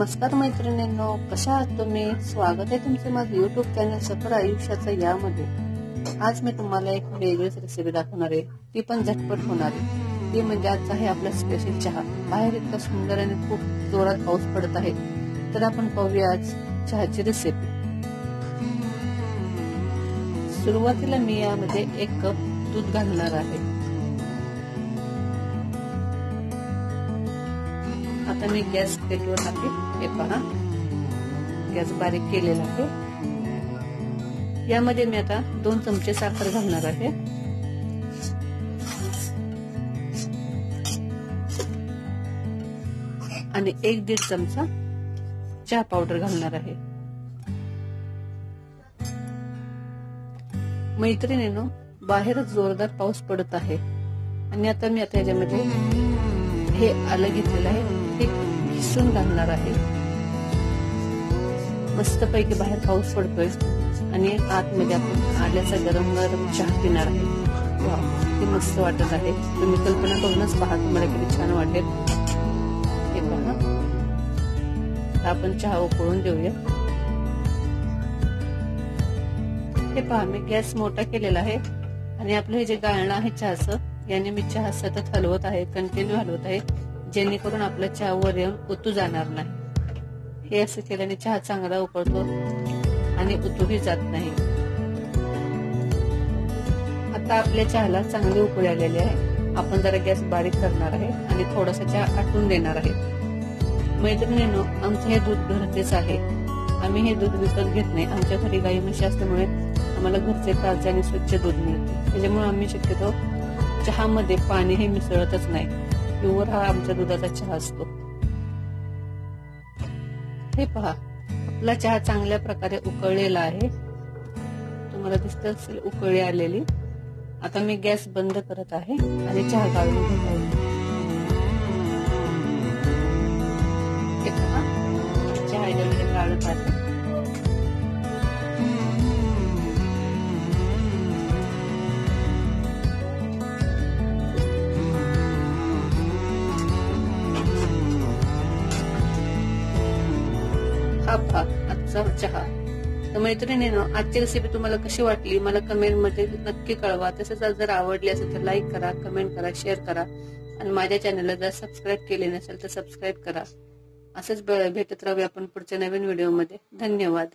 नमस्कार मैत्रिणींनो, कशा आहात तुम्ही? स्वागत आहे तुमचे माझं युट्यूब चॅनल सफर आयुष्याचं यामध्ये। आज मी तुम्हाला एक वेगळीच रेसिपी दाखवणार आहे, ती पण झटपट होणार आहे। ती म्हणजे आजचा आहे आपला स्पेशल चहा। बाहेर इतका सुंदर आणि खूप जोरात पाऊस पडत आहे, तर आपण पाहूया आज चहाची रेसिपी। सुरुवातीला मी यामध्ये 1 कप दूध घालणार आहे। आता मी गॅस पेटवत आहे। हे पहा, गॅस बारीक केलेला आहे। यामध्ये मी आता 2 चमचे साखर घालणार आहे आणि 1-1.5 चमचा चहा पावडर घालणार आहे। मैत्रिणींनो, बाहेर जोरदार पाऊस पडत आहे आणि आता मी याच्यामध्ये हे आलं घेतलेलं आहे, हे किसून घालणार आहे। मस्त पैकी बाहेर पाऊस पडतोय आणि आतमध्ये आपण आल्याचा गरम गरम चहा पिणार आहे। वाव, किती मस्त वाटत आहे। तुम्ही कल्पना करूनच पहा, तुम्हाला किती छान वाटेल। हे पहा, आपण चहा उकळून देऊया। हे पहा, मी गॅस मोठा केलेला आहे आणि आपलं हे जे गाळणं आहे चहाचं, याने मी चहा सतत हलवत आहे, कंटिन्यू हलवत आहे, जेणेकरून आपला चहा वर येऊन उतू जाणार नाही। हे असं केल्याने चहा चांगला उकळतो आणि उतूही जात नाही। आता आपल्या चहाला चांगली उकळी आलेली आहे। आपण जरा गॅस बारीक करणार आहे आणि थोडासा चहा आटून देणार आहे। मैत्रिणींनो, आमचं हे दूध घरचेच आहे। आम्ही हे दूध विकत घेत नाही। आमच्या घरी गाई म्हशी असल्यामुळे आम्हाला घरचे ताजे आणि स्वच्छ दूध मिळते। त्याच्यामुळे आम्ही शक्यतो चहामध्ये पाणी हे मिसळतच नाही। प्युअर हा आमच्या दुधाचा चहा असतो। हे पहा, आपला चहा चांगल्या प्रकारे उकळलेला आहे। तुम्हाला दिसत असेल उकळी आलेली। आता मी गॅस बंद करत आहे आणि चहा गाळून घेत आहे। हे पहा, चहा याच्यामध्ये गाळत आहे। आजचा चहा। तर मैत्रिणींनो, आजची रेसिपी तुम्हाला कशी वाटली मला कमेंट मध्ये नक्की कळवा। तसेच जर आवडली असेल तर लाईक करा, कमेंट करा, शेअर करा आणि माझ्या चॅनलला जर सबस्क्राईब केले नसेल तर सबस्क्राईब करा। असंच भेटत राहूया आपण पुढच्या नवीन व्हिडिओ मध्ये। धन्यवाद।